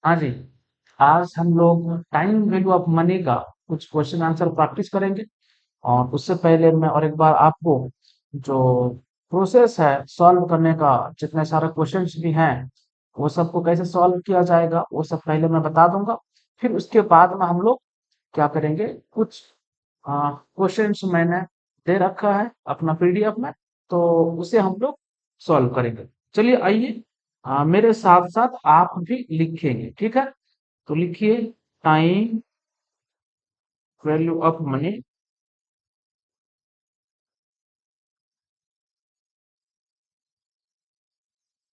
हाँ जी, आज हम लोग टाइम वैल्यू ऑफ मनी का कुछ क्वेश्चन आंसर प्रैक्टिस करेंगे। और उससे पहले मैं और एक बार आपको जो प्रोसेस है सॉल्व करने का, जितने सारे क्वेश्चंस भी हैं वो सबको कैसे सॉल्व किया जाएगा वो सब पहले मैं बता दूंगा। फिर उसके बाद में हम लोग क्या करेंगे, कुछ क्वेश्चंस मैंने दे रखा है अपना पीडीएफ में, तो उसे हम लोग सॉल्व करेंगे। चलिए आइए, मेरे साथ साथ आप भी लिखेंगे, ठीक है? तो लिखिए, टाइम वैल्यू ऑफ मनी,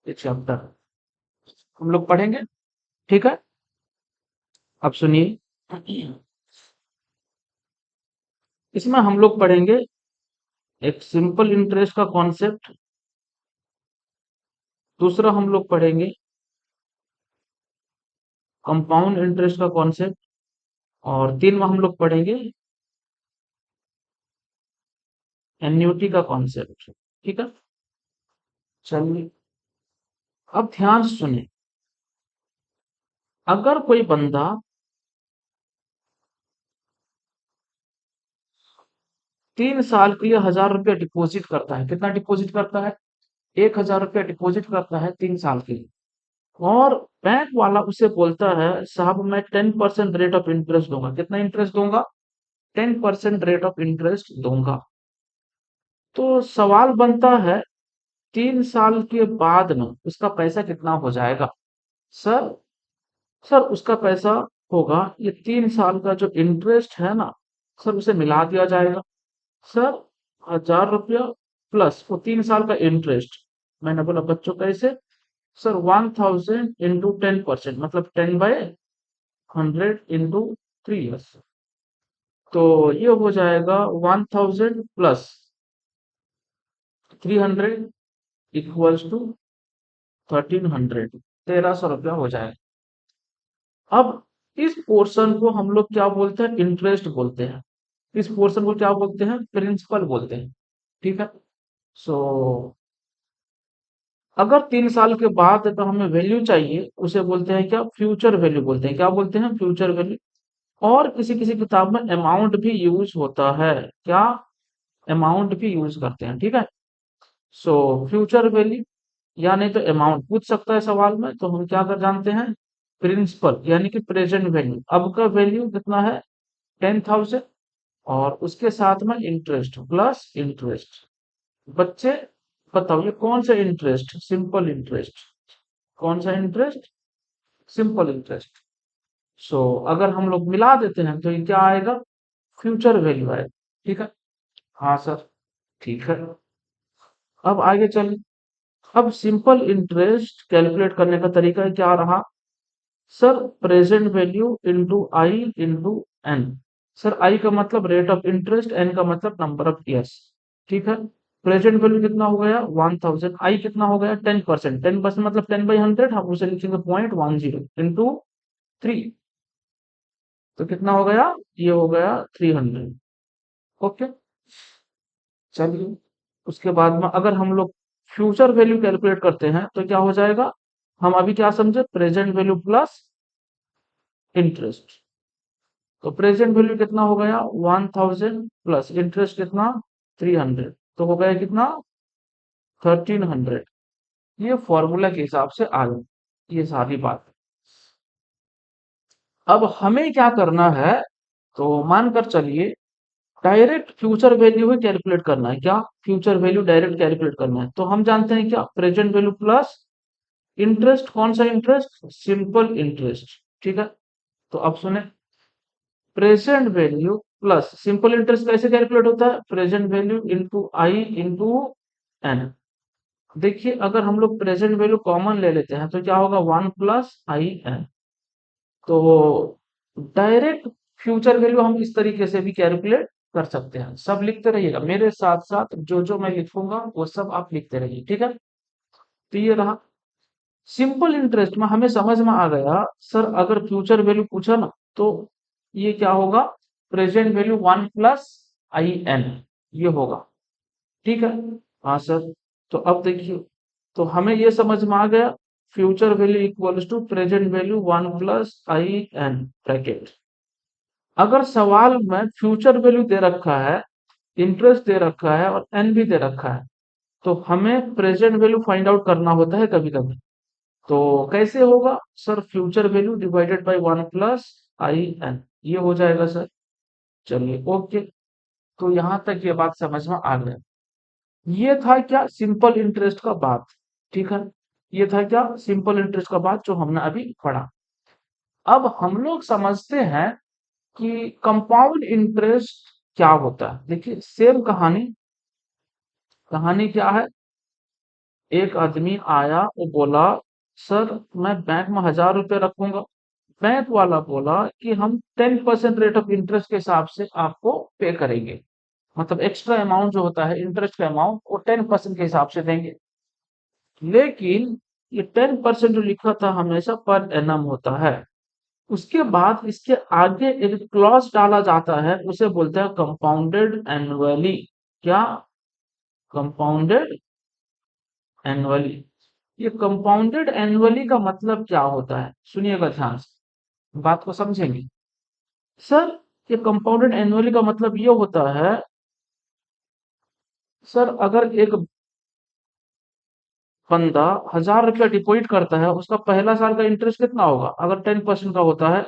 ये चैप्टर हम लोग पढ़ेंगे, ठीक है? अब सुनिए, इसमें हम लोग पढ़ेंगे एक सिंपल इंटरेस्ट का कॉन्सेप्ट। दूसरा हम लोग पढ़ेंगे कंपाउंड इंटरेस्ट का कॉन्सेप्ट। और तीन में हम लोग पढ़ेंगे एन्युटी का कॉन्सेप्ट, ठीक है? चलिए, अब ध्यान से सुने। अगर कोई बंदा 3 साल के लिए 1,000 रुपया डिपॉजिट करता है, कितना डिपॉजिट करता है? 1,000 रुपया डिपॉजिट करता है 3 साल के लिए। और बैंक वाला उसे बोलता है, साहब मैं 10% रेट ऑफ इंटरेस्ट दूंगा। कितना इंटरेस्ट दूंगा? 10% रेट ऑफ इंटरेस्ट दूंगा। तो सवाल बनता है, 3 साल के बाद में उसका पैसा कितना हो जाएगा? सर, उसका पैसा होगा, ये 3 साल का जो इंटरेस्ट है ना, सर उसे मिला दिया जाएगा। सर, 1,000 रुपया प्लस वो 3 साल का इंटरेस्ट। मैंने बोला बच्चों कैसे? सर, 1,000 इंटू 10%, मतलब 10/100 इंटू 3 ईयर्स। तो ये हो जाएगा 1,000 प्लस 300 इक्वल्स टू 1,300, 1,300 रुपया हो जाएगा। अब इस पोर्शन को हम लोग क्या बोलते हैं? इंटरेस्ट बोलते हैं। इस पोर्शन को क्या बोलते हैं? प्रिंसिपल बोलते हैं, ठीक है? सो अगर 3 साल के बाद तो हमें वैल्यू चाहिए, उसे बोलते हैं क्या? फ्यूचर वैल्यू बोलते हैं। क्या बोलते हैं? Future value. और किसी किसी किताब में अमाउंट भी यूज होता है। क्या? अमाउंट भी यूज करते हैं, ठीक है? सो फ्यूचर वैल्यू या नहीं तो अमाउंट पूछ सकता है सवाल में, तो हम क्या कर जानते हैं? प्रिंसिपल यानी कि प्रेजेंट वैल्यू। अब का वैल्यू कितना है? 10,000। और उसके साथ में इंटरेस्ट प्लस इंटरेस्ट। बच्चे बताओ, ये कौन सा इंटरेस्ट? Simple interest. कौन सा इंटरेस्ट? Simple interest. सो अगर हम लोग मिला देते हैं तो ये क्या आएगा? फ्यूचर वैल्यू आएगा, ठीक है? हाँ सर, ठीक है। अब आगे चलें। अब सिंपल इंटरेस्ट कैलकुलेट करने का तरीका क्या रहा? सर, प्रेजेंट वैल्यू इंटू आई इंटू एन। सर, आई का मतलब रेट ऑफ इंटरेस्ट, एन का मतलब नंबर ऑफ ईयर्स, ठीक है? प्रेजेंट वैल्यू कितना हो गया? 1,000। आई कितना हो गया? 10%। 10% मतलब 10/100, हम उसे लिखेंगे 0.10 इंटू 3। तो कितना हो गया? ये हो गया 300। ओके, चलिए। उसके बाद में अगर हम लोग फ्यूचर वैल्यू कैलकुलेट करते हैं तो क्या हो जाएगा? हम अभी क्या समझे? Present value plus interest. तो प्रेजेंट वैल्यू कितना हो गया? 1,000 प्लस इंटरेस्ट कितना? 300। तो हो गया कितना? 1,300। ये फॉर्मूला के हिसाब से आ गई ये सारी बात। अब हमें क्या करना है? तो मानकर चलिए, डायरेक्ट फ्यूचर वैल्यू ही कैलकुलेट करना है। क्या? फ्यूचर वैल्यू डायरेक्ट कैलकुलेट करना है। तो हम जानते हैं क्या? Present value plus interest. कौन सा इंटरेस्ट? सिंपल इंटरेस्ट, ठीक है? तो अब सुने, present value plus simple interest कैसे कैलकुलेट होता है? प्रेजेंट वैल्यू इंटू आई इंटू एन। देखिए, अगर हम लोग प्रेजेंट वैल्यू कॉमन ले लेते हैं तो क्या होगा? 1 + i n। तो डायरेक्ट फ्यूचर वैल्यू हम इस तरीके से भी कैलकुलेट कर सकते हैं। सब लिखते रहिएगा मेरे साथ साथ, जो जो मैं लिखूंगा वो सब आप लिखते रहिए, ठीक है? तो ये रहा सिंपल इंटरेस्ट में, हमें समझ में आ गया। सर, अगर फ्यूचर वैल्यू पूछा ना, तो ये क्या होगा? प्रेजेंट वैल्यू 1 + i n, ये होगा, ठीक है? हाँ सर। तो अब देखिए, तो हमें ये समझ में आ गया future value equals to present value 1 plus I N bracket. अगर सवाल में फ्यूचर वैल्यू दे रखा है, इंटरेस्ट दे रखा है और एन भी दे रखा है, तो हमें प्रेजेंट वैल्यू फाइंड आउट करना होता है कभी कभी। तो कैसे होगा sir? Future value divided by 1 plus I N, ये हो जाएगा सर। चलिए ओके, तो यहां तक ये बात समझ में आ गया। ये था क्या? सिंपल इंटरेस्ट का बात। ठीक है, ये था क्या? सिंपल इंटरेस्ट का बात जो हमने अभी पढ़ा। अब हम लोग समझते हैं कि कंपाउंड इंटरेस्ट क्या होता है। देखिए सेम कहानी। कहानी क्या है? एक आदमी आया, वो बोला सर मैं बैंक में 1000 रुपये रखूंगा। बैंक वाला बोला कि हम 10% रेट ऑफ इंटरेस्ट के हिसाब से आपको पे करेंगे। मतलब एक्स्ट्रा अमाउंट जो होता है इंटरेस्ट का अमाउंट, वो 10% के हिसाब से देंगे। लेकिन ये 10% जो लिखा था हमेशा पर एनम होता है। उसके बाद इसके आगे एक क्लॉज डाला जाता है, उसे बोलते हैं कंपाउंडेड एनुअली। क्या? Compounded annually. ये कंपाउंडेड एनुअली का मतलब क्या होता है? सुनिएगा ध्यान से, बात को समझेंगे। सर ये कंपाउंडेड एनुअली का मतलब ये होता है, सर अगर एक बंदा 1000 रुपया डिपॉजिट करता है, उसका पहला साल का इंटरेस्ट कितना होगा? अगर 10% का होता है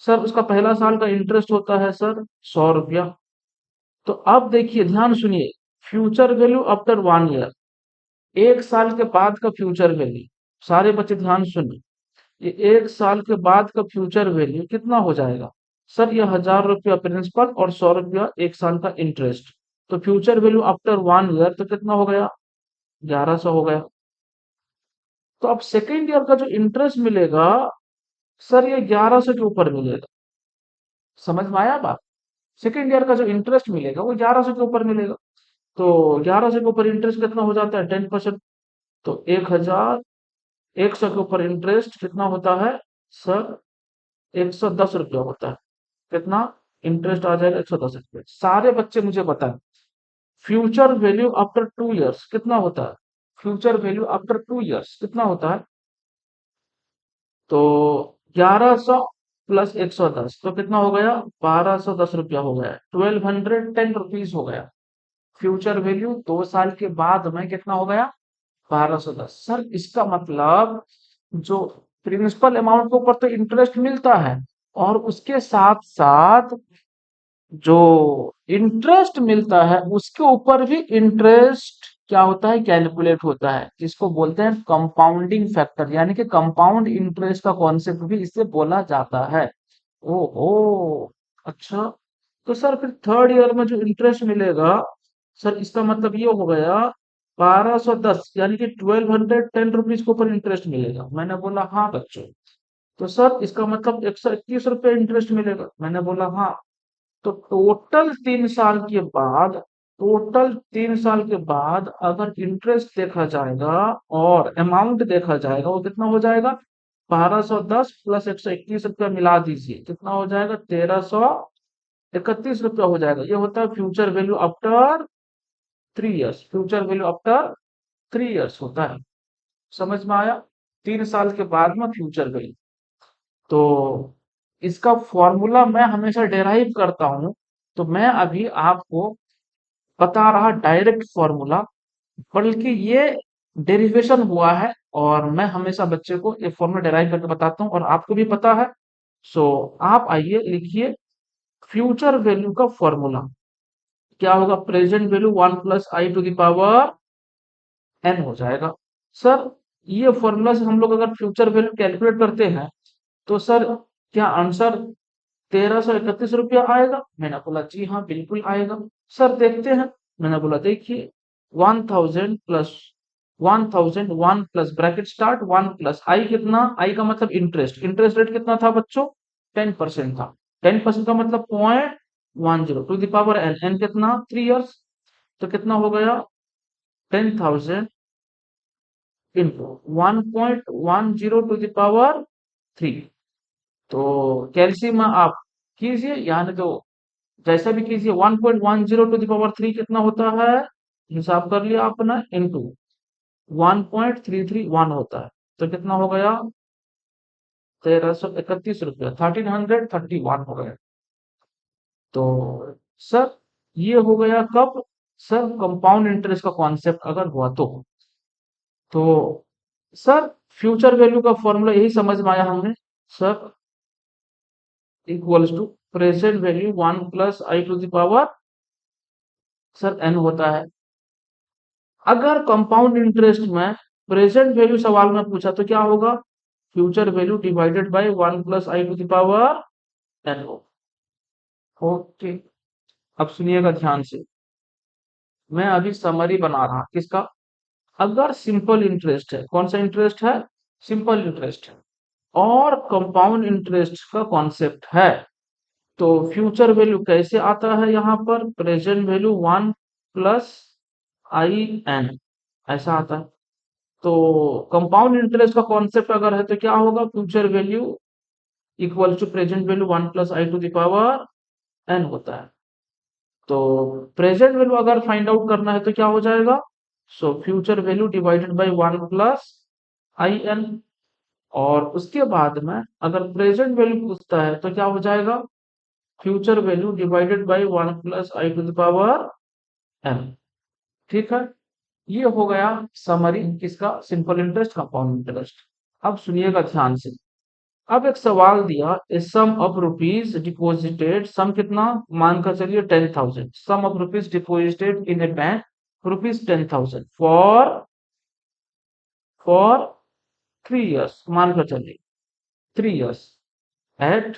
सर, उसका पहला साल का इंटरेस्ट होता है सर 100 रुपया। तो अब देखिए ध्यान सुनिए, फ्यूचर वैल्यू आफ्टर 1 ईयर, एक साल के बाद का फ्यूचर वैल्यू। सारे बच्चे ध्यान सुनिए, ये एक साल के बाद का फ्यूचर वैल्यू कितना हो जाएगा? सर ये 1000 रुपया प्रिंसिपल और 100 रुपया एक साल का इंटरेस्ट। तो फ्यूचर वैल्यू आफ्टर 1 ईयर तो कितना हो गया? 1100 हो गया। तो अब सेकेंड ईयर का जो इंटरेस्ट मिलेगा, सर ये 1100 के ऊपर मिलेगा। समझ में आया बात? सेकेंड ईयर का जो इंटरेस्ट मिलेगा वो 1100 के ऊपर मिलेगा। तो 1100 के ऊपर इंटरेस्ट कितना हो जाता है? 10%। तो 1100 के ऊपर इंटरेस्ट कितना होता है सर? 110 रुपया होता है। कितना इंटरेस्ट आ जाएगा? 110 रुपये। सारे बच्चे मुझे बताएं, फ्यूचर वैल्यू आफ्टर 2 इयर्स कितना होता है? फ्यूचर वैल्यू आफ्टर 2 इयर्स कितना होता है? तो 1100 प्लस 110 तो कितना हो गया? 1210 रुपया हो गया। 1210 रुपीज हो गया। फ्यूचर वैल्यू 2 साल के बाद में कितना हो गया? 1210। सर इसका मतलब जो प्रिंसिपल अमाउंट के ऊपर तो इंटरेस्ट मिलता है, और उसके साथ साथ जो इंटरेस्ट मिलता है उसके ऊपर भी इंटरेस्ट क्या होता है? कैलकुलेट होता है, जिसको बोलते हैं कंपाउंडिंग फैक्टर, यानी कि कंपाउंड इंटरेस्ट का कॉन्सेप्ट भी इससे बोला जाता है। ओहो, अच्छा। तो सर फिर थर्ड ईयर में जो इंटरेस्ट मिलेगा, सर इसका मतलब ये हो गया 1210, यानी कि 1210 रुपीज के ऊपर इंटरेस्ट मिलेगा। मैंने बोला हाँ बच्चों। तो सर इसका मतलब 121 रुपये इंटरेस्ट मिलेगा। मैंने बोला हाँ। तो टोटल 3 साल के बाद अगर इंटरेस्ट देखा जाएगा और अमाउंट देखा जाएगा, वो कितना हो जाएगा? 1210 प्लस 121 रुपया मिला दीजिए, कितना हो जाएगा? 1331 रुपया हो जाएगा। ये होता है future value after 3 years. Future value after 3 years होता है। समझ में आया? 3 साल के बाद में फ्यूचर वैल्यू। तो इसका फॉर्मूला मैं हमेशा डेराइव करता हूं, तो मैं अभी आपको बता रहा डायरेक्ट फॉर्मूला, बल्कि ये डेरिवेशन हुआ है। और मैं हमेशा बच्चे को ये फॉर्मूला डेराइव करके बताता हूँ, और आपको भी पता है। सो आप आइए लिखिए फ्यूचर वैल्यू का फॉर्मूला। क्या होगा? Present value 1 plus I to the power N हो जाएगा। सर ये फॉर्मूला से हम लोग अगर फ्यूचर वैल्यू कैलकुलेट करते हैं, तो सर क्या आंसर 1331 रुपया आएगा? मैंने बोला जी हाँ बिल्कुल आएगा। सर देखते हैं। मैंने बोला देखिए, 1000 प्लस 1 कितना? आई का मतलब इंटरेस्ट। इंटरेस्ट रेट कितना था बच्चों? 10% था। 10% का मतलब 0.10 to the power N. N कितना? 3 इयर्स। तो कितना हो गया? 10,000 इंटू 1.10 टू द पावर 3। तो कैलसियम आप कीजिए, यानी तो जैसा भी कीजिए, 1.10 टू द पावर 3 कितना होता है? हिसाब कर लिया आपने, इनटू 1331 होता है। तो कितना हो गया? 1331 रुपया, 1331 हो गया। तो सर ये हो गया कब? सर कंपाउंड इंटरेस्ट का कॉन्सेप्ट अगर हुआ तो सर फ्यूचर वैल्यू का फॉर्मूला यही समझ में आया हमें। Sir equals to present value 1 + i⁻, sir n होता है। अगर कंपाउंड इंटरेस्ट में प्रेजेंट वैल्यू सवाल में पूछा तो क्या होगा? Future value divided by 1 + i⁻n हो। ओके, अब सुनिएगा ध्यान से। मैं अभी समरी बना रहा किसका? अगर सिंपल इंटरेस्ट है, कौन सा इंटरेस्ट है? सिंपल इंटरेस्ट है, और कंपाउंड इंटरेस्ट का कॉन्सेप्ट है, तो फ्यूचर वैल्यू कैसे आता है? यहाँ पर प्रेजेंट वैल्यू 1 + i n ऐसा आता है। तो कंपाउंड इंटरेस्ट का कॉन्सेप्ट अगर है तो क्या होगा? Future value equal to present value 1 + i⁻n होता है। तो प्रेजेंट वैल्यू अगर फाइंड आउट करना है तो क्या हो जाएगा? So future value divided by 1 + i n। और उसके बाद में अगर प्रेजेंट वैल्यू पूछता है तो क्या हो जाएगा? Future value divided by 1 + i⁻n। ठीक है, ये हो गया समरी किसका? Simple interest, compound interest. अब सुनिएगा ध्यान से। अब एक सवाल दिया, a sum of rupees deposited, sum कितना? मानकर चलिए 10,000। Sum of rupees deposited in a bank rupees 10,000 for 3 years, मानकर चलिए 3 years eight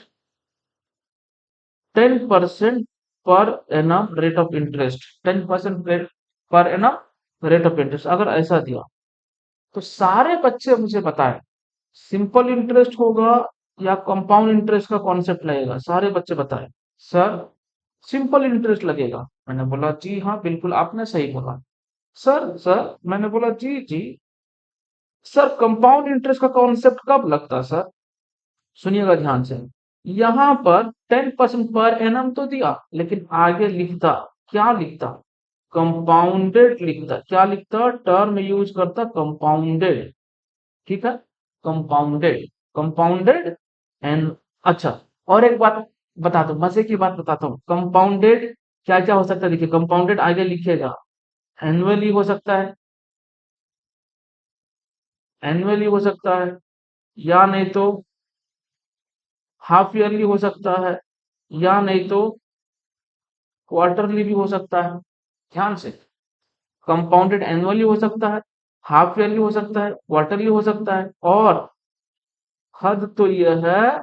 10% per annum rate of interest. 10% per annum rate of interest अगर ऐसा दिया तो सारे बच्चे मुझे बताएं, सिंपल इंटरेस्ट होगा या कंपाउंड इंटरेस्ट का कॉन्सेप्ट लगेगा? सारे बच्चे बताएं। सर सिंपल इंटरेस्ट लगेगा। मैंने बोला जी हाँ बिल्कुल आपने सही बोला। सर मैंने बोला जी जी। सर कंपाउंड इंटरेस्ट का कॉन्सेप्ट कब लगता सर? सुनिएगा ध्यान से। यहाँ पर 10% पर एनम तो दिया, लेकिन आगे लिखता, क्या लिखता? कंपाउंडेड लिखता। क्या लिखता? टर्म यूज करता कंपाउंडेड। ठीक है, कंपाउंडेड, कंपाउंडेड एंड। अच्छा, और एक बात बताता हूँ, मजे की बात बताता हूँ। कंपाउंडेड क्या क्या हो सकता है? देखिए कंपाउंडेड आगे लिखिएगा, एनुअली हो सकता है, एनुअली हो सकता है, या नहीं तो हाफ ईयरली हो सकता है, या नहीं तो क्वार्टरली भी हो सकता है। ध्यान से, कंपाउंडेड एनुअली हो सकता है, हाफ ईयरली हो सकता है, क्वार्टरली हो सकता है, और हद तो यह है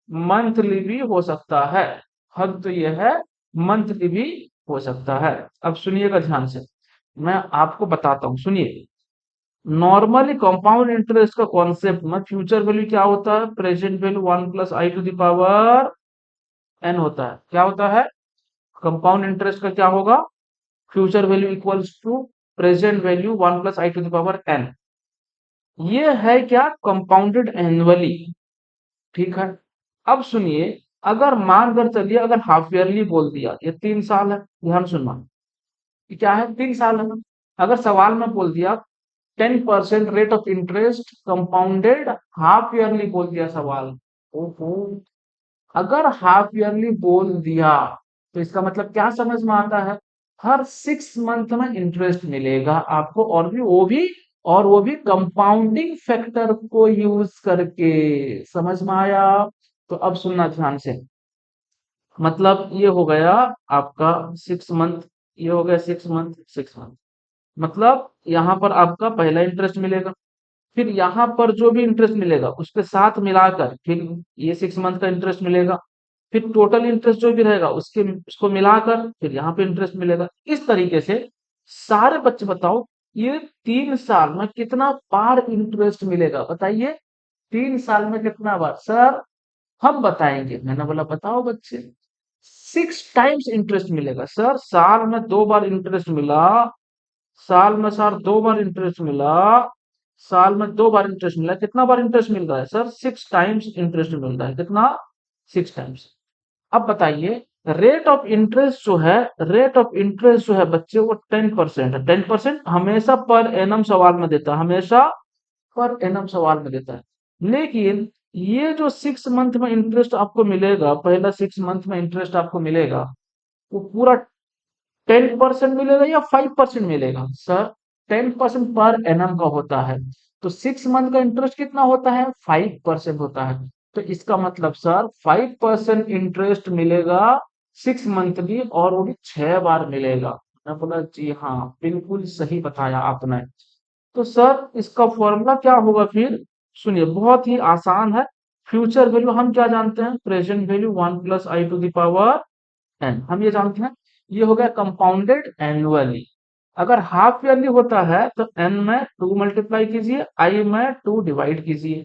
मंथली भी हो सकता है। हद तो यह है मंथली भी हो सकता है। अब सुनिएगा ध्यान से, मैं आपको बताता हूँ, सुनिए। नॉर्मली कंपाउंड इंटरेस्ट का कॉन्सेप्ट में फ्यूचर वैल्यू क्या होता है? प्रेजेंट वैल्यू 1 + i⁻n होता है। क्या होता है? कंपाउंड इंटरेस्ट का क्या होगा? Future value equals to present value 1 + i⁻n। ये है क्या? Compounded annually. ठीक है, अब सुनिए, अगर मानकर चलिए अगर हाफ ईयरली बोल दिया, ये 3 साल है, ध्यान सुनना, ये क्या है? 3 साल है। अगर सवाल में बोल दिया 10% rate of interest compounded half yearly बोल दिया सवाल, ओहो, अगर हाफ ईयरली बोल दिया तो इसका मतलब क्या समझ में आता है? हर 6 मंथ में इंटरेस्ट मिलेगा आपको, और वो भी कंपाउंडिंग फैक्टर को यूज करके। समझ में आया? तो अब सुनना ध्यान से। मतलब ये हो गया आपका 6 मंथ, ये हो गया 6 मंथ, 6 मंथ, मतलब यहाँ पर आपका पहला इंटरेस्ट मिलेगा, फिर यहाँ पर जो भी इंटरेस्ट मिलेगा उसके साथ मिलाकर फिर ये 6 मंथ का इंटरेस्ट मिलेगा, फिर टोटल इंटरेस्ट जो भी रहेगा उसको मिलाकर फिर यहाँ पे इंटरेस्ट मिलेगा। इस तरीके से सारे बच्चे बताओ, ये 3 साल में कितना बार इंटरेस्ट मिलेगा? बताइए, 3 साल में कितना बार? सर हम बताएंगे। मैंने बोला बताओ बच्चे। 6 टाइम्स इंटरेस्ट मिलेगा सर, साल में 2 बार इंटरेस्ट मिला, साल में सर 2 बार इंटरेस्ट मिला, साल में 2 बार इंटरेस्ट मिला। कितना बार इंटरेस्ट मिल रहा है सर? 6 टाइम्स इंटरेस्ट मिल रहा है। कितना? 6 टाइम्स। अब बताइए, रेट ऑफ इंटरेस्ट जो है, रेट ऑफ इंटरेस्ट जो है बच्चे वो 10% है। 10% हमेशा पर एनम सवाल में देता है, हमेशा पर एनम सवाल में देता है। लेकिन ये जो 6 मंथ में इंटरेस्ट आपको मिलेगा, पहला 6 मंथ में इंटरेस्ट आपको मिलेगा, वो पूरा 10% मिलेगा या 5% मिलेगा सर? 10% पर एनम का होता है। तो 6 मंथ का इंटरेस्ट कितना होता है? 5% होता है। तो इसका मतलब सर 5% इंटरेस्ट मिलेगा 6 मंथली, और वो भी 6 बार मिलेगा। मैं बोला जी हाँ, बिल्कुल सही बताया आपने। तो सर इसका फॉर्मूला क्या होगा फिर? सुनिए, बहुत ही आसान है। फ्यूचर वैल्यू हम क्या जानते हैं? प्रेजेंट वैल्यू 1 + i⁴ एन, हम ये जानते हैं। ये हो गया कंपाउंडेड एनुअली। अगर हाफ ईयरली होता है तो एन में 2 मल्टीप्लाई कीजिए, आई में 2 डिवाइड कीजिए।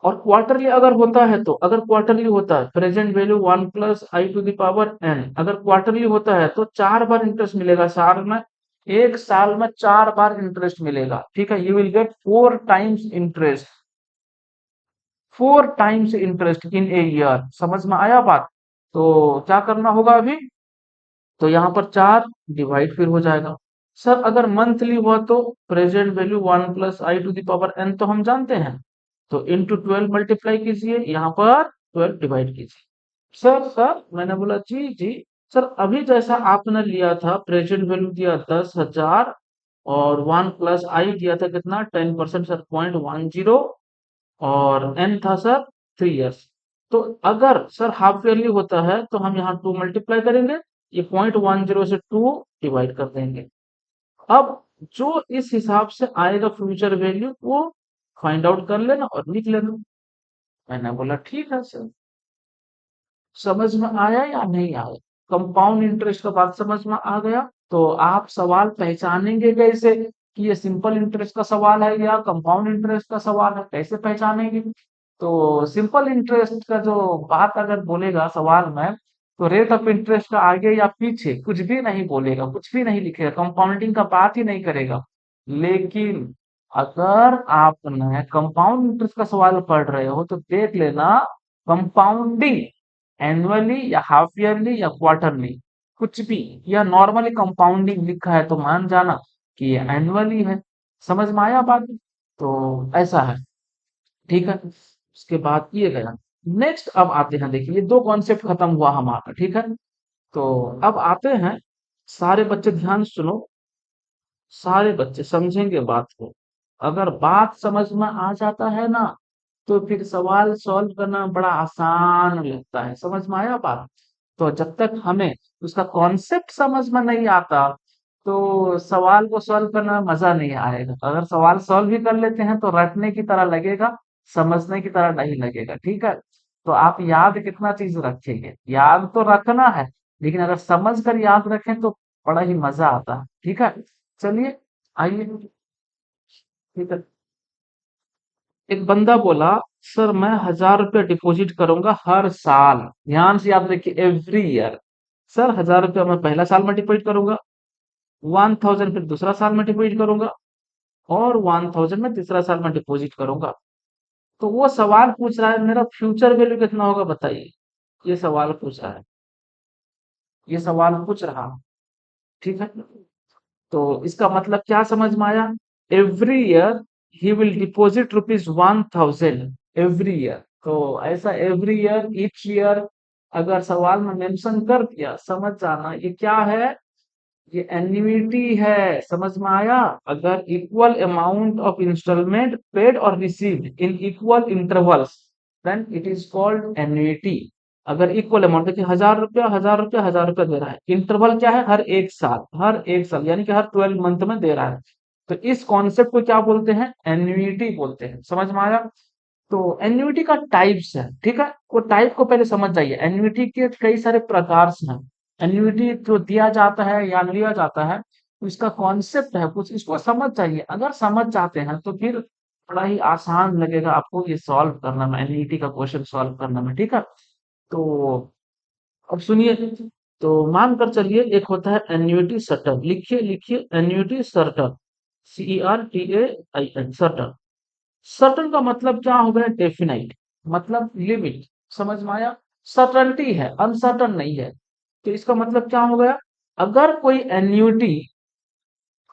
और क्वार्टरली अगर होता है, तो अगर क्वार्टरली होता है, प्रेजेंट वैल्यू 1 + i⁴ n, अगर क्वार्टरली होता है तो 4 बार इंटरेस्ट मिलेगा साल में। एक साल में 4 बार इंटरेस्ट मिलेगा, ठीक है। You will get 4 times interest, 4 times interest in a year. समझ में आया बात? तो क्या करना होगा अभी? तो यहाँ पर 4 डिवाइड फिर हो जाएगा। सर अगर मंथली हुआ तो प्रेजेंट वैल्यू 1 + i⁴n तो हम जानते हैं, तो इंटू 12 मल्टीप्लाई कीजिए, यहाँ पर 12 डिवाइड कीजिए। सर मैंने बोला जी जी। सर अभी जैसा आपने लिया था, प्रेजेंट वैल्यू दिया 10,000, और 1 + i दिया था कितना? 10% सर, 0.10, और एन था सर 3 इयर्स। तो अगर सर हाफ ईयरली होता है तो हम यहाँ 2 मल्टीप्लाई करेंगे, ये 0.10 से 2 डिवाइड कर देंगे। अब जो इस हिसाब से आएगा फ्यूचर वैल्यू, वो फाइंड आउट कर लेना और लिख लेना। मैंने बोला ठीक है सर। समझ में आया या नहीं आया? कंपाउंड इंटरेस्ट का बात समझ में आ गया? तो आप सवाल पहचानेंगे कैसे कि ये सिंपल इंटरेस्ट का सवाल है या कंपाउंड इंटरेस्ट का सवाल है? कैसे पहचानेंगे? तो सिंपल इंटरेस्ट का जो बात अगर बोलेगा सवाल में, तो रेट ऑफ इंटरेस्ट का आगे या पीछे कुछ भी नहीं बोलेगा, कुछ भी नहीं लिखेगा, कंपाउंडिंग का बात ही नहीं करेगा। लेकिन अगर आपने कंपाउंड इंटरेस्ट का सवाल पढ़ रहे हो तो देख लेना, कंपाउंडिंग एनुअली या हाफ ईयरली या क्वार्टरली, कुछ भी, या नॉर्मली कंपाउंडिंग लिखा है तो मान जाना कि ये एनुअली है। समझ में आया बात? तो ऐसा है, ठीक है। उसके बाद ये गया। नेक्स्ट अब आते हैं, देखिए ये दो कॉन्सेप्ट खत्म हुआ हमारा, ठीक है। तो अब आते हैं, सारे बच्चे ध्यान सुनो, सारे बच्चे समझेंगे बात को। अगर बात समझ में आ जाता है ना, तो फिर सवाल सॉल्व करना बड़ा आसान लगता है। समझ में आया बात? तो जब तक हमें उसका कॉन्सेप्ट समझ में नहीं आता, तो सवाल को सॉल्व करना में मजा नहीं आएगा। अगर सवाल सॉल्व भी कर लेते हैं तो रटने की तरह लगेगा, समझने की तरह नहीं लगेगा, ठीक है। तो आप याद कितना चीज रखेंगे? याद तो रखना है, लेकिन अगर समझ कर याद रखें तो बड़ा ही मजा आता है, ठीक है। चलिए, आइए, ठीक है। एक बंदा बोला, सर मैं 1,000 रुपया डिपॉजिट करूंगा हर साल। ध्यान से याद रखिए, एवरी ईयर। सर 1,000 रुपया मैं पहला साल में डिपॉजिट करूंगा, 1,000 फिर दूसरा साल में डिपॉजिट करूंगा, और 1,000 में तीसरा साल में डिपॉजिट करूंगा। तो वो सवाल पूछ रहा है, मेरा फ्यूचर वैल्यू कितना होगा बताइए? ये सवाल पूछ रहा है, ये सवाल पूछ रहा है, ठीक है। तो इसका मतलब क्या समझ में आया? Every year he will deposit rupees 1,000 every year. तो ऐसा एवरी ईयर, ईच ईयर, अगर सवाल में मेंशन कर दिया, समझ जाना ये क्या है? ये एन्युइटी है। समझ में आया? अगर equal amount of instalment paid और received in equal intervals, then it is called annuity. अगर इक्वल अमाउंट, देखिए 1,000 रुपया 1,000 रुपया 1,000 रुपया दे रहा है, इंटरवल क्या है? हर एक साल, हर एक साल यानी कि हर 12 मंथ में दे रहा है। तो इस कॉन्सेप्ट को क्या बोलते हैं? एन्युइटी बोलते हैं। समझ में आया? तो एन्युइटी का टाइप्स है, ठीक है। वो टाइप को पहले समझ जाइए। एन्युइटी के कई सारे प्रकार हैं। एन्युइटी जो दिया जाता है या लिया जाता है, उसका कॉन्सेप्ट है कुछ, इसको समझ जाइए। अगर समझ जाते हैं तो फिर बड़ा ही आसान लगेगा आपको ये सॉल्व करना में, एन्युइटी का क्वेश्चन सॉल्व करने में, ठीक है। तो अब सुनिए, तो मान कर चलिए एक होता है एन्युइटी सर्टन। लिखिए लिखिए, annuity certain, CERTAIN, certain. Certain का मतलब क्या हो गया? डेफिनाइट, मतलब लिमिट। समझ में आया? सर्टनटी है, अनसर्टन नहीं है। तो इसका मतलब क्या हो गया? अगर कोई एन्युटी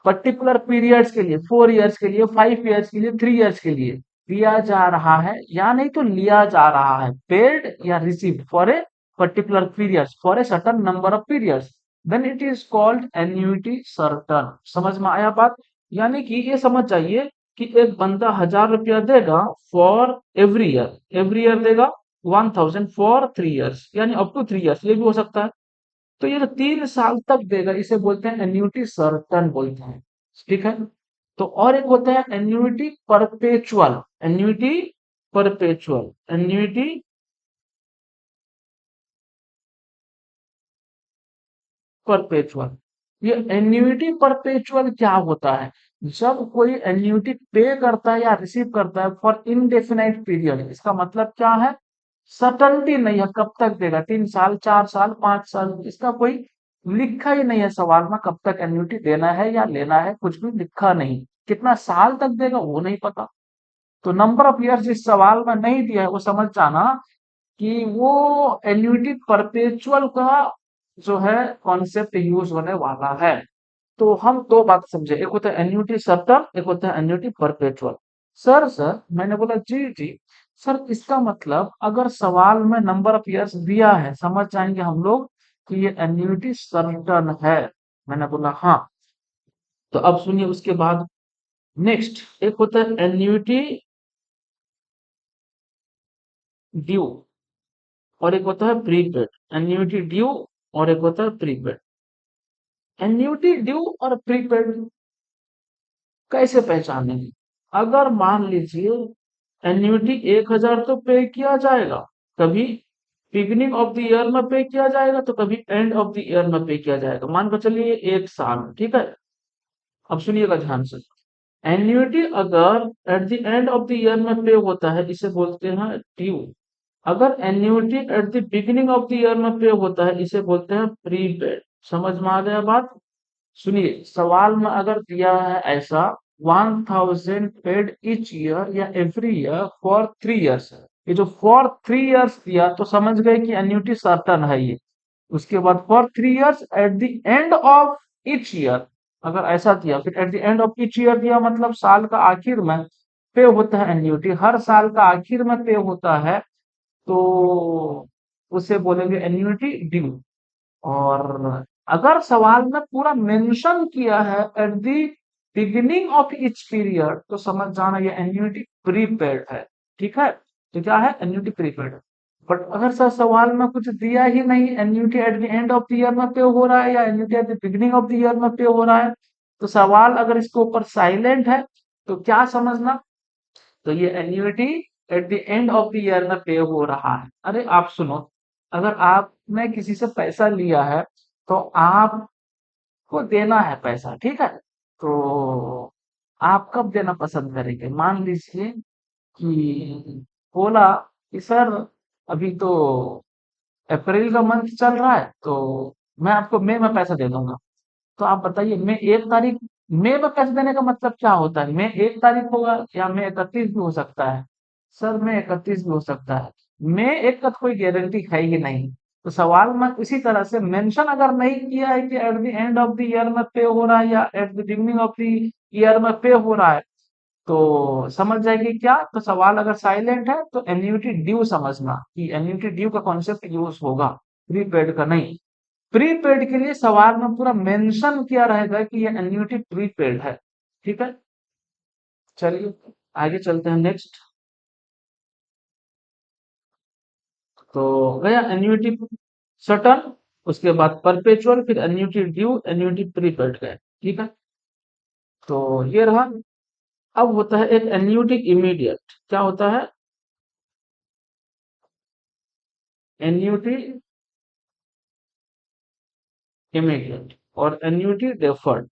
पर्टिकुलर पीरियड्स के लिए, 4 इयर्स के लिए, 5 इयर्स के लिए, 3 इयर्स के लिए दिया जा रहा है, या नहीं तो लिया जा रहा है, पेड या received for a particular periods, for a certain number of periods, then it is called annuity certain. समझ में आया बात? यानी कि ये समझ जाइए कि एक बंदा 1,000 रुपया देगा फॉर एवरी ईयर देगा 1,000 फॉर 3 इयर्स, यानी अप टू 3 इयर्स, ये भी हो सकता है। तो ये जो 3 साल तक देगा इसे बोलते हैं एन्युटी सर्टन बोलते हैं। ठीक है। तो और एक होता है एन्युटी परपेचुअल, एन्युटी परपेचुअल। ये एन्युटी परपेचुअल क्या होता है? जब कोई एन्युटी पे करता है या रिसीव करता है फॉर इनडेफिनाइट पीरियड, इसका मतलब क्या है? सर्टनटी नहीं है कब तक देगा, 3 साल, 4 साल, 5 साल, इसका कोई लिखा ही नहीं है सवाल में कब तक एन्युटी देना है या लेना है, कुछ भी लिखा नहीं। कितना साल तक देगा वो नहीं पता। तो नंबर ऑफ ईयर्स जिस सवाल में नहीं दिया है वो समझ जाना कि वो एन्युटी परपेचुअल का जो है कॉन्सेप्ट यूज होने वाला है। तो हम दो बात समझे, एक होता है एन्युटी सर्टन, एक होता है एन्युटी परपेचुअल। सर मैंने बोला जी जी। सर इसका मतलब अगर सवाल में नंबर ऑफ ईयर्स दिया है, समझ जाएंगे हम लोग कि ये एन्युटी सर्टन है। मैंने बोला हाँ। तो अब सुनिए उसके बाद नेक्स्ट एक होता है एन्युटी ड्यू, और एक होता है प्रीपेड। एन्युटी ड्यू और एक होता है प्रीपेड। एन्युटी ड्यू और प्रीपेड कैसे पहचानेंगे? अगर मान लीजिए एन्युटी 1,000 तो पे किया जाएगा, कभी बिगिनिंग ऑफ द ईयर में पे किया जाएगा, तो कभी एंड ऑफ द ईयर में पे किया जाएगा। मान कर चलिए 1 साल, ठीक है। अब सुनिएगा ध्यान से। एन्युटी अगर at the end of the year में पे होता है इसे बोलते हैं ड्यू। अगर annuity at the beginning of the year में पे होता है इसे बोलते हैं प्रीपेड। समझ में आ गया बात? सुनिए सवाल में अगर दिया है ऐसा 1,000 पेड ईच ईयर या एवरी ईयर फॉर 3 इयर्स, ये जो फॉर 3 इयर्स दिया तो समझ गए कि एन्युटी सर्टन है ये। उसके बाद for 3 years at the end of each year, अगर ऐसा दिया फिर at the end of each year दिया मतलब साल का आखिर में पे होता है एन्युटी, हर साल का आखिर में पे होता है, तो उसे बोलेंगे एन्युटी ड्यू। और अगर सवाल में पूरा मेंशन किया है at the beginning of each period तो समझ जाना ये एन्युटी प्रीपेड है। ठीक है। तो क्या है? Annuity prepaid. बट अगर सर सवाल में कुछ दिया ही नहीं, annuity at the end of the year में पे हो रहा है या annuity at the beginning of the year में पे हो रहा है, तो सवाल अगर इसके ऊपर साइलेंट है तो क्या समझना? तो ये annuity at the end of the year में पे हो रहा है। अरे आप सुनो, अगर आपने किसी से पैसा लिया है तो आपको देना है पैसा, ठीक है। तो आप कब देना पसंद करेंगे? मान लीजिए कि बोला कि सर अभी तो अप्रैल का मंथ चल रहा है तो मैं आपको मई में पैसा दे दूंगा। तो आप बताइए मई 1 तारीख, मई में पैसे देने का मतलब क्या होता है? मई 1 तारीख होगा या मई 31 भी हो सकता है? सर मई 31 भी हो सकता है। मई 1 का तो कोई गारंटी है ही नहीं। तो सवाल में इसी तरह से मेंशन अगर नहीं किया है कि at the end of the year में पे हो रहा है या at the beginning of the year में पे हो रहा है, तो समझ जाएगी क्या? तो सवाल अगर साइलेंट है तो एन्युटी ड्यू समझना कि एन्युटी ड्यू का कॉन्सेप्ट यूज होगा, प्रीपेड का नहीं। प्रीपेड के लिए सवाल में पूरा मेंशन किया रहेगा कि ये एन्युटी प्रीपेड है। ठीक है। चलिए आगे चलते हैं नेक्स्ट। तो गया एन्युटी सर्टन, उसके बाद परपेचुअल, फिर एन्युटी ड्यू, एन्युटी प्रीपेड गए। ठीक है। तो ये रहा। अब होता है एक एन्युटी इमीडिएट। क्या होता है? एन्युटी इमीडिएट और एन्युटी डेफर्ड।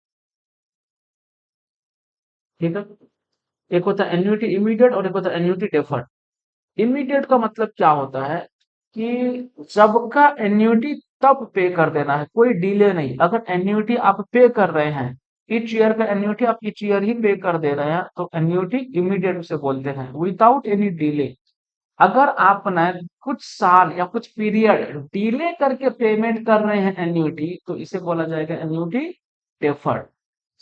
ठीक है। एक होता है एन्युटी इमीडिएट और एक होता है एन्युटी डेफर्ड। इमीडिएट का मतलब क्या होता है कि जब का एन्युटी तब पे कर देना है, कोई डिले नहीं। अगर एन्युटी आप पे कर रहे हैं, ईच ईयर का एन्युटी आप ईच ईयर ही पे कर दे रहे हैं, तो एन्युटी इमीडिएट उसे बोलते हैं, विदाउट एनी डिले। अगर आप ना कुछ साल या कुछ पीरियड डिले करके पेमेंट कर रहे हैं एन्युटी, तो इसे बोला जाएगा एन्युटी डेफर्ड।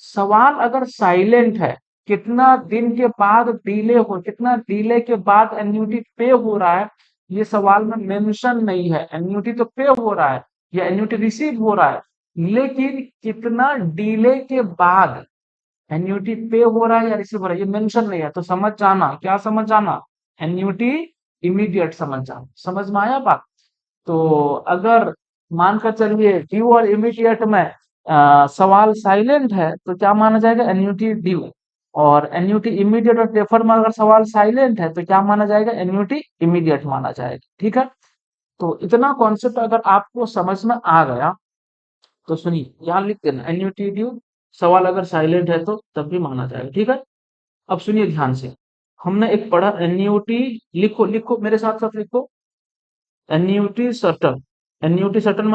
सवाल अगर साइलेंट है, कितना दिन के बाद डिले हो, कितना डिले के बाद एन्युटी पे हो रहा है, ये सवाल में मेंशन नहीं है। एन्युटी तो पे हो रहा है या एन्युटी रिसीव हो रहा है, लेकिन कितना डिले के बाद एन्युटी पे हो रहा है या रिसीव हो रहा है, ये मेंशन नहीं है। तो समझ जाना, क्या समझ जाना, एन्युटी इमीडिएट समझ जाना। समझ में आया बात? तो अगर मानकर चलिए ड्यू और इमीडिएट में सवाल साइलेंट है तो क्या माना जाएगा, एन्युटी ड्यू। और एन्युटी इमीडिएट और डेफर में अगर सवाल साइलेंट है तो क्या माना जाएगा, एन्युटी इमीडिएट माना जाएगा। ठीक है, तो इतना कॉन्सेप्ट अगर आपको समझ में आ गया तो सुनिए, यहाँ लिख देना एन्युटी ड्यू, सवाल अगर साइलेंट है तो तब भी माना जाएगा। ठीक है, अब सुनिए ध्यान से, हमने एक पढ़ा एन्युटी, लिखो लिखो मेरे साथ साथ लिखो, एन्युटी सर्टन। एन्युटी सर्टन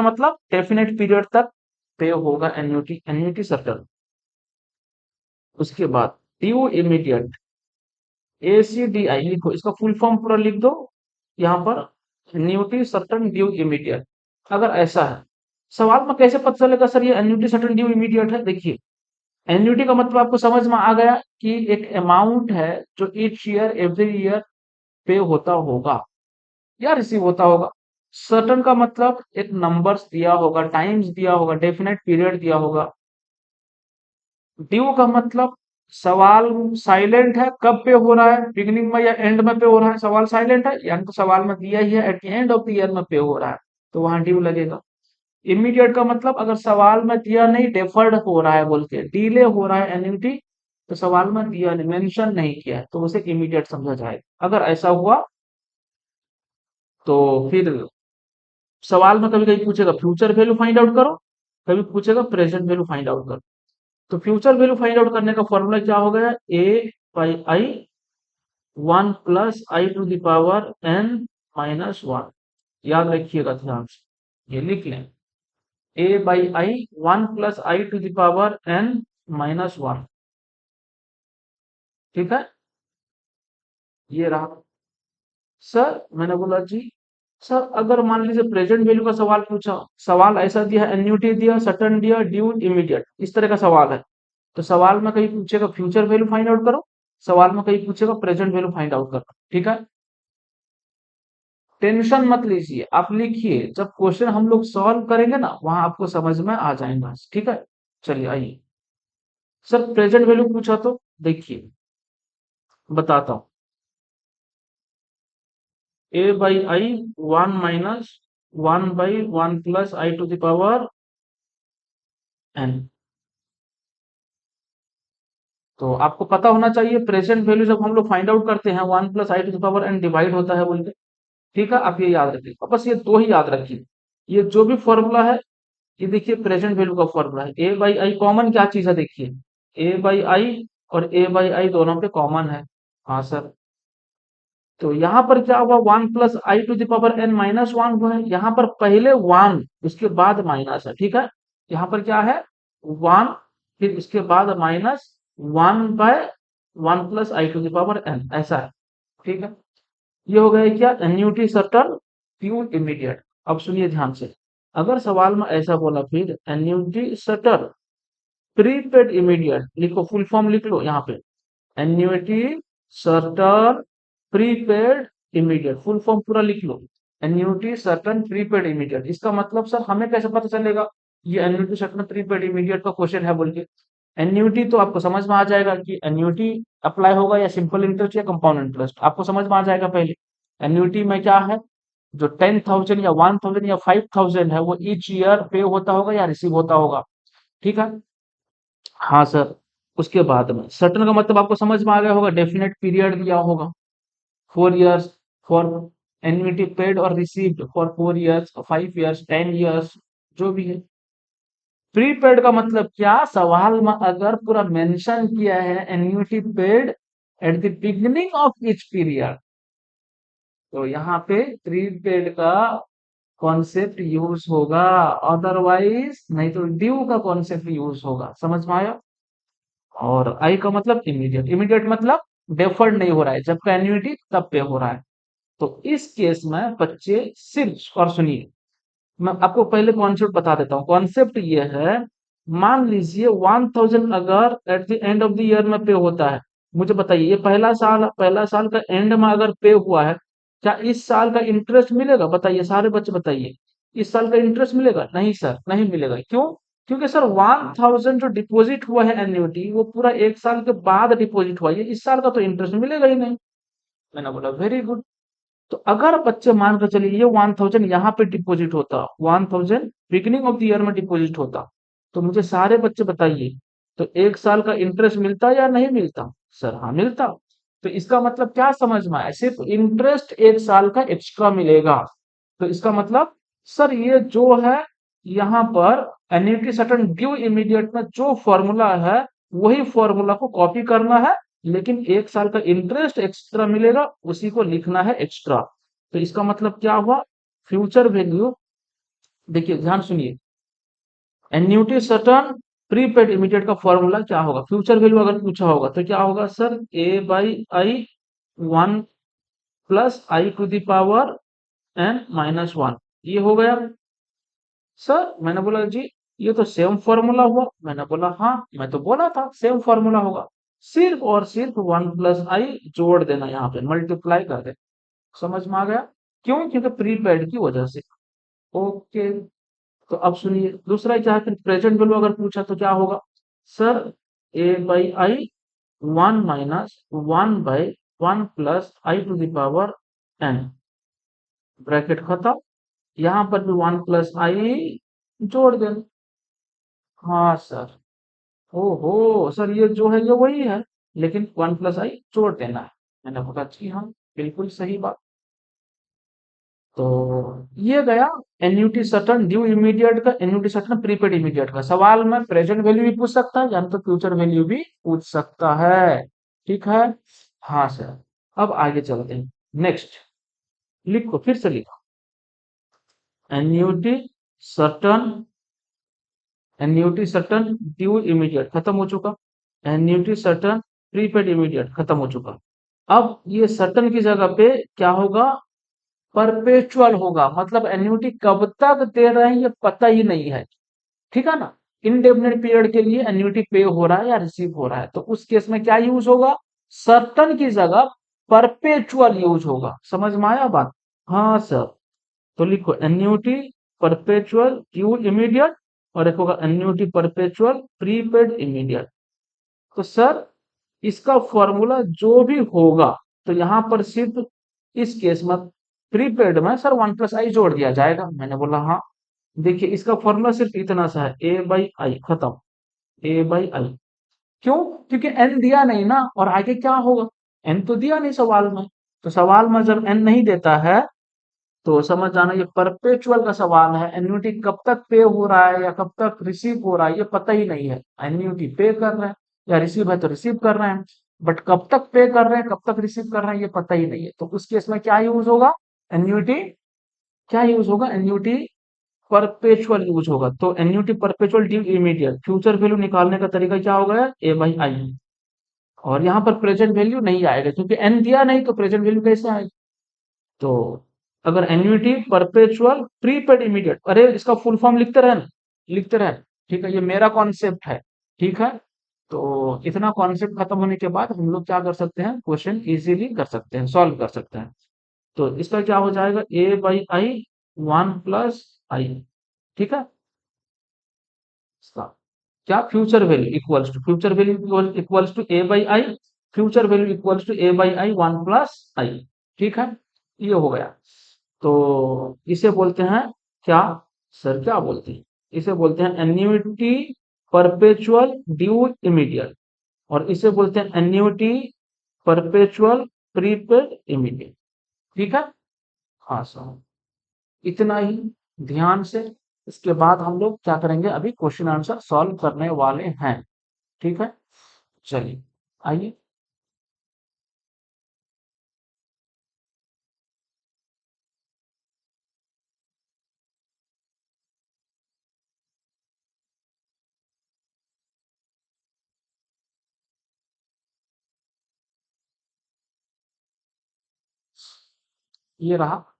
मतलब डेफिनेट पीरियड तक पे होगा एन्युटी, एन्युटी सर्टन। उसके बाद ड्यू इमीडिएट, ACDI लिखो, इसका फुल फॉर्म पूरा लिख दो यहाँ पर, एन्युटी सर्टन ड्यू इमीडिएट। अगर ऐसा है, सवाल में कैसे पता चलेगा सर ये एन्युटी सर्टन ड्यू इमीडिएट है? देखिए, एन्युटी का मतलब आपको समझ में आ गया कि एक अमाउंट है जो ईच ईयर एवरी ईयर पे होता होगा या रिसीव होता होगा। सर्टन का मतलब एक नंबर्स दिया होगा, टाइम्स दिया होगा, डेफिनेट पीरियड दिया होगा। ड्यू का मतलब सवाल साइलेंट है, कब पे हो रहा है, बिगिनिंग में या एंड में पे हो रहा है, सवाल साइलेंट है यानी तो सवाल में दिया ही है at the end of the year में पे हो रहा है, तो वहां ड्यू लगेगा। इमीडिएट का मतलब अगर सवाल में दिया नहीं, डेफर्ड हो रहा है बोल के, डिले हो रहा है एन्युटी, तो सवाल में दिया नहीं, मेंशन नहीं किया है, तो उसे इमीडिएट समझा जाएगा। अगर ऐसा हुआ तो फिर सवाल में कभी कभी पूछेगा फ्यूचर वैल्यू फाइंड आउट करो, कभी पूछेगा प्रेजेंट वैल्यू फाइंड आउट करो। तो फ्यूचर वैल्यू फाइंड आउट करने का फॉर्मूला क्या हो गया, A/I 1 + I⁴ याद रखिएगा ध्यान से, ये लिख लें, A/I 1 + I⁴ ठीक है, ये रहा। सर मैंने बोला जी, सर अगर मान लीजिए प्रेजेंट वैल्यू का सवाल पूछा, सवाल ऐसा दिया है, एन्युटी दिया, सटन दिया, ड्यू इमीडिएट, इस तरह का सवाल है, तो सवाल में कहीं पूछेगा फ्यूचर वैल्यू फाइंड आउट करो, सवाल में कहीं पूछेगा प्रेजेंट वैल्यू फाइंड आउट करो। ठीक है, टेंशन मत लीजिए, आप लिखिए, जब क्वेश्चन हम लोग सॉल्व करेंगे ना वहां आपको समझ में आ जाएगा। ठीक है, चलिए आइए। सर प्रेजेंट वैल्यू पूछा तो देखिए बताता हूँ, A/I 1 - 1 + I⁴ n। तो आपको पता होना चाहिए प्रेजेंट वैल्यू जब हम लोग फाइंड आउट करते हैं 1 + I⁴ n डिवाइड होता है बोल के। ठीक है, आप ये याद रखिए, और बस ये दो ही याद रखिए। ये जो भी फॉर्मूला है, ये देखिए प्रेजेंट वैल्यू का फॉर्मूला है। A/I कॉमन क्या चीज है, देखिए A/I और A/I दोनों पे कॉमन है। हाँ सर, तो यहाँ पर क्या हुआ, 1 + I⁴ n - 1 हुआ है, यहाँ पर पहले 1 उसके बाद माइनस है। ठीक है, यहाँ पर क्या है, 1 फिर उसके बाद -1/1 + I⁴n ऐसा है। ठीक है, ये हो गया क्या, एन्युटी सर्टन ड्यू इमीडिएट। अब सुनिए ध्यान से, अगर सवाल में ऐसा बोला फिर एन्युटी सर्टन प्रीपेड इमीडिएट, लिखो फुल फॉर्म लिख लो यहाँ पे, annuity certain prepaid immediate, full form पूरा लिख लो, एन्युटी सर्टन प्रीपेड इमीडिएट। इसका मतलब सर हमें कैसे पता चलेगा ये एन्युटी सर्टन प्रीपेड इमीडिएट का क्वेश्चन है बोल के? एन्युटी तो आपको समझ में आ जाएगा कि एन्युटी अप्लाई होगा या सिंपल इंटरेस्ट या कंपाउंड इंटरेस्ट, आपको समझ में आ जाएगा पहले। एन्युटी में क्या है, जो 10,000 या 1,000 या 5,000 है वो ईच ईयर पे होता होगा या रिसीव होता होगा। ठीक है, हाँ सर। उसके बाद में सर्टेन का मतलब आपको समझ में आ गया होगा, डेफिनेट पीरियड दिया होगा, 4 years फॉर एन्युटी पेड और received for 4 years, 5 years, 10 years, जो भी है। प्रीपेड का मतलब क्या, सवाल में अगर पूरा मेंशन किया है annuity paid at the beginning of each period, तो यहाँ पे प्रीपेड का कॉन्सेप्ट यूज होगा, अदरवाइज नहीं तो ड्यू का कॉन्सेप्ट यूज होगा। समझ में आया? और आई का मतलब इमीडिएट, इमीडिएट मतलब डेफर्ड नहीं हो रहा है, जबकि एन्युटी तब पे हो रहा है। तो इस केस में बच्चे सिर्फ, और सुनिए, मैं आपको पहले कॉन्सेप्ट बता देता हूँ। कॉन्सेप्ट ये है, मान लीजिए 1000 अगर at the end of the year में पे होता है, मुझे बताइए ये पहला साल का एंड में अगर पे हुआ है, क्या इस साल का इंटरेस्ट मिलेगा? बताइए सारे बच्चे बताइए, इस साल का इंटरेस्ट मिलेगा? नहीं सर, नहीं मिलेगा। क्यों? क्योंकि सर 1000 जो डिपॉजिट हुआ है एन्युटी, वो पूरा एक साल के बाद डिपॉजिट हुआ है, इस साल का तो इंटरेस्ट मिलेगा ही नहीं। मैंने बोला वेरी गुड। तो अगर बच्चे मान कर चलिए ये 1000 यहाँ पे डिपॉजिट होता, 1000 बिगिनिंग ऑफ द ईयर में डिपॉजिट होता, तो मुझे सारे बच्चे बताइए, तो एक साल का इंटरेस्ट मिलता या नहीं मिलता? सर हाँ, मिलता। तो इसका मतलब क्या समझ में आया? सिर्फ इंटरेस्ट एक साल का एक्स्ट्रा मिलेगा। तो इसका मतलब सर ये जो है, यहाँ पर एन्युटी सर्टेन ड्यू इमीडिएट में जो फॉर्मूला है, वही फॉर्मूला को कॉपी करना है, लेकिन एक साल का इंटरेस्ट एक्स्ट्रा मिलेगा, उसी को लिखना है एक्स्ट्रा। तो इसका मतलब क्या हुआ? फ्यूचर वैल्यू, देखिए ध्यान सुनिए, एन्युटी सर्टेन प्रीपेड इमीडिएट का फॉर्मूला क्या होगा? फ्यूचर वैल्यू अगर पूछा होगा तो क्या होगा sir? A by I 1 plus I to the power N minus 1, ये हो गया। सर मैंने बोला जी, ये तो सेम फॉर्मूला हुआ। मैंने बोला हाँ, मैं तो बोला था सेम फॉर्मूला होगा। सिर्फ और सिर्फ 1 प्लस आई जोड़ देना, यहाँ पे मल्टीप्लाई कर दे। समझ में आ गया? क्यों? क्योंकि प्रीपेड की वजह से। ओके। तो अब सुनिए दूसरा क्या है, प्रेजेंट वैल्यू अगर पूछा तो क्या होगा? Sir A by I 1 minus 1 by 1 plus I to the power N, bracket खत्म। यहाँ पर भी 1 प्लस आई जोड़ देना। हाँ सर। ओहो सर, ये जो है ये वही है, लेकिन 1 प्लस आई जोड़ देना है। मैंने बोला जी हाँ, बिल्कुल सही बात। तो ये गया एन्युटी सटन ड्यू इमीडिएट का, एन्युटी सटन प्रीपेड इमीडिएट का। सवाल में प्रेजेंट वैल्यू भी पूछ सकता है, यानी तो फ्यूचर वैल्यू भी पूछ सकता है। ठीक है? हाँ सर। अब आगे चलते हैं। नेक्स्ट, लिखो फिर से लिखो, annuity certain, annuity certain due immediate खत्म हो चुका, एन्युटी सर्टन प्रीपेड इमीडिएट खत्म हो चुका। अब ये सर्टन की जगह पे क्या होगा? परपेचुअल होगा, मतलब एन्युटी कब तक दे रहे हैं ये पता ही नहीं है। ठीक है ना? इनडेफिनेट पीरियड के लिए एन्युटी पे हो रहा है या रिसीव हो रहा है, तो उस केस में क्या यूज होगा? सर्टन की जगह परपेचुअल यूज होगा। समझ में आया बात? हाँ सर। तो लिखो एन्युटी परपेचुअल ड्यू इमीडिएट, और एक होगा एन्युटी परपेचुअल प्रीपेड इमीडिएट। तो सर इसका फॉर्मूला जो भी होगा, तो यहाँ पर सिर्फ इस केस में प्रीपेड में सर 1 प्लस आई जोड़ दिया जाएगा। मैंने बोला हाँ। देखिए इसका फॉर्मूला सिर्फ इतना सा है, ए बाई आई खत्म, ए बाई आई। क्यों? क्योंकि एन दिया नहीं ना, और आगे क्या होगा? एन तो दिया नहीं सवाल में। तो सवाल में जब एन नहीं देता है, तो समझ जाना ये परपेचुअल का सवाल है। एन्युटी कब तक पे हो रहा है या कब तक रिसीव हो रहा है ये पता ही नहीं है। एन्युटी पे कर रहे हैं या रिसीव है तो रिसीव कर रहे हैं, बट कब तक पे कर रहे हैं कब तक रिसीव कर रहे हैं ये पता ही नहीं है। तो उस केस में क्या यूज होगा? एन्युटी, क्या यूज होगा? एन्युटी परपेचुअल यूज होगा। तो annuity perpetual due immediate, future value निकालने का तरीका क्या होगा? ए बाई आई। और यहाँ पर प्रेजेंट वैल्यू नहीं आएगा, क्योंकि एन दिया नहीं तो प्रेजेंट वैल्यू कैसे आएगा? तो अगर एन्युटी परपेचुअल प्रीपेड इमीडिएट, अरे इसका फुल फॉर्म लिखते रहे ना, लिखते रहे। ठीक है, ये मेरा कॉन्सेप्ट है। ठीक है? तो इतना कॉन्सेप्ट खत्म होने के बाद हम लोग क्या कर सकते हैं? क्वेश्चन इजीली कर सकते हैं, सॉल्व कर सकते हैं। तो इसका क्या हो जाएगा? A by I 1 plus I. ठीक है? इसका क्या? Future value equals to, future value equals to A by I, future value equals to A by I 1 plus I. ठीक है? ये हो गया। तो इसे बोलते हैं क्या? सर क्या बोलते हैं? इसे बोलते हैं एन्युटी परपेचुअल ड्यू इमीडिएट, और इसे बोलते हैं एन्युटी परपेचुअल प्रीपेड इमीडिएट। ठीक है? हाँ सर, इतना ही ध्यान से। इसके बाद हम लोग क्या करेंगे? अभी क्वेश्चन आंसर सॉल्व करने वाले हैं। ठीक है? चलिए आइए। ये रहा।